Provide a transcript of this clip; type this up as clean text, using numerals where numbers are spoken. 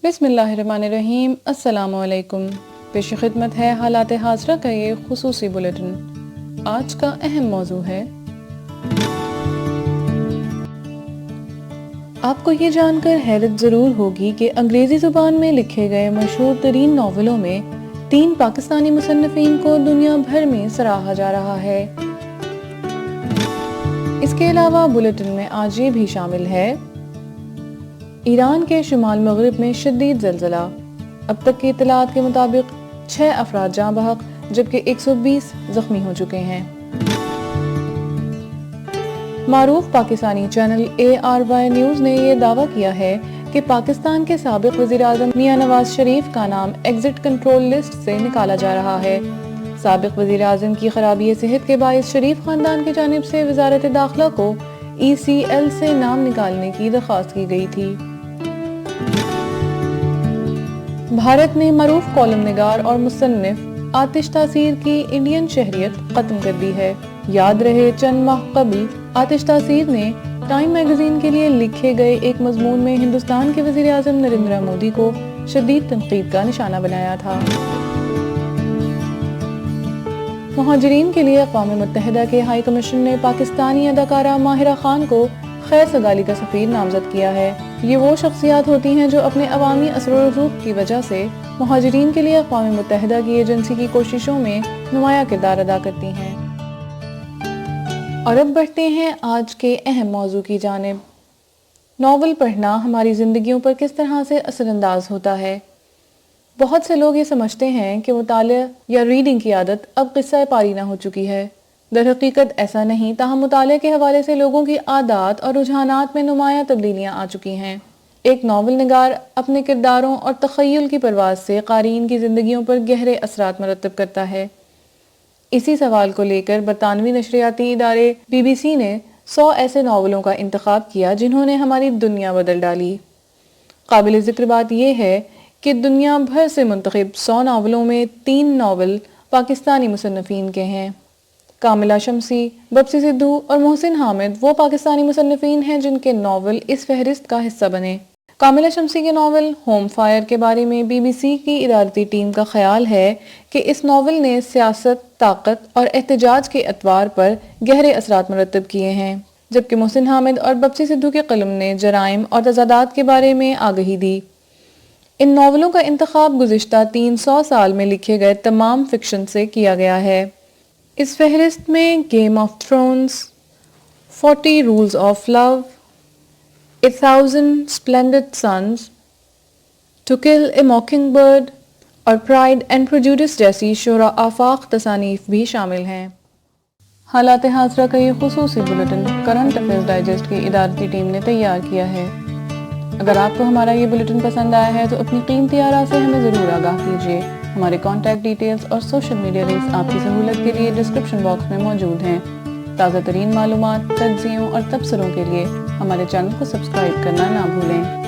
बिस्मिल्लाहिर्रहमानिर्रहीम। अस्सलाम वालेकुम। पेश खिदमत है हालात हाज़रा का ये खुसूसी बुलेटिन। आज का अहम मौजू है, आपको ये जानकर हैरत ज़रूर होगी कि अंग्रेज़ी ज़ुबान में लिखे गए मशहूर तरीन नावलों में 3 पाकिस्तानी मुसन्निफ़ीन को दुनिया भर में सराहा जा रहा है। इसके अलावा बुलेटिन में आज ये भी शामिल है, ईरान के शुमाल मगरिब में शदीद ज़लज़ला, अब तक की इत्तलात के मुताबिक 6 अफराद जाँ बहक जबकि 120 ज़ख्मी हो चुके हैं। मारूफ पाकिस्तानी चैनल ARY न्यूज़ ने यह दावा किया है कि पाकिस्तान के साबिक वज़ीर आज़म मियां नवाज शरीफ का नाम एग्जिट कंट्रोल लिस्ट से निकाला जा रहा है। साबिक वज़ीर आज़म की खराबी सेहत के बाइस शरीफ खानदान की जानिब से वज़ारत दाखिला को ECL से नाम निकालने की दरख्वास्त की गई थी। भारत ने मरूफ कॉलम निगार और मुसन्निफ आतिश तासीर की इंडियन शहरियत खत्म कर दी है। याद रहे, चंद माह कबल आतिश तासीर ने टाइम मैगजीन के लिए लिखे गए एक मजमून में हिंदुस्तान के वज़ीर आज़म नरेंद्र मोदी को शदीद तनकीद का निशाना बनाया था। मुहाजिरीन के लिए अक़वाम मुत्तहिदा के हाई कमीशन ने पाकिस्तानी अदाकारा माहिरा खान को खैर सगाली का सफ़ीर नामजद किया है। ये वो शख्सियात होती हैं जो अपने अवामी असर व रसूख की वजह से मुहाजिरीन के लिए अक़वाम मुत्तहिदा की एजेंसी की कोशिशों में नुमाया किरदार अदा करती हैं। और अब बढ़ते हैं आज के अहम मौजू की जानिब। नावल पढ़ना हमारी ज़िंदगियों पर किस तरह से असरअंदाज होता है। बहुत से लोग ये समझते हैं कि मुतालिया या रीडिंग की आदत अब क़िस्सा पारी ना हो चुकी है। दर हकीकत ऐसा नहीं, ताहम मुताले के हवाले से लोगों की आदत और रुझानात में नुमाया तब्दीलियाँ आ चुकी हैं। एक नावल निगार अपने किरदारों और तख़य्युल की परवाज़ से क़ारीन की ज़िंदगियों पर गहरे असरात मरतब करता है। इसी सवाल को लेकर बरतानवी नशरियाती इदारे BBC ने 100 ऐसे नावलों का इंतखाब किया जिन्होंने हमारी दुनिया बदल डाली। काबिल ज़िक्र बात यह है कि दुनिया भर से मुंतखब 100 नावलों में 3 नावल पाकिस्तानी मुसन्निफ़ीन के हैं। कामिला शमसी, बप्सी सिद्धू और मोहसिन हामिद वो पाकिस्तानी मुसन्निफ़ीन हैं जिनके नावल इस फहरिस्त का हिस्सा बने। कामिला शमसी के नावल होम फायर के बारे में BBC की इदारती टीम का ख्याल है कि इस नावल ने सियासत, ताकत और एहतजाज के अतवार पर गहरे असरात मरतब किए हैं, जबकि मोहसिन हामिद और बप्सी सिद्धू के कलम ने जराइम और तज़ादात के बारे में आगही दी। इन नावलों का इंतखाब गुज़िश्ता 300 साल में लिखे गए तमाम फिक्शन से किया गया है। इस फहरिस्त में Game of Thrones, 40 Rules of Love, 1000 Splendid Suns, to Kill a Mockingbird और प्राइड एंड प्रेजुडिस जैसी शुरा आफाक तसानीफ भी शामिल हैं। हालात हाज़रा का ये खुसूसी बुलेटिन करंट अफेयर्स डाइजेस्ट की इदारती टीम ने तैयार किया है। अगर आपको हमारा ये बुलेटिन पसंद आया है तो अपनी कीमती आरा से हमें ज़रूर आगाह कीजिए। हमारे कॉन्टैक्ट डिटेल्स और सोशल मीडिया लिंक्स आपकी सहूलत के लिए डिस्क्रिप्शन बॉक्स में मौजूद हैं। ताज़ा तरीन मालूमात, तज्ज़ियों और तबसरों के लिए हमारे चैनल को सब्सक्राइब करना ना भूलें।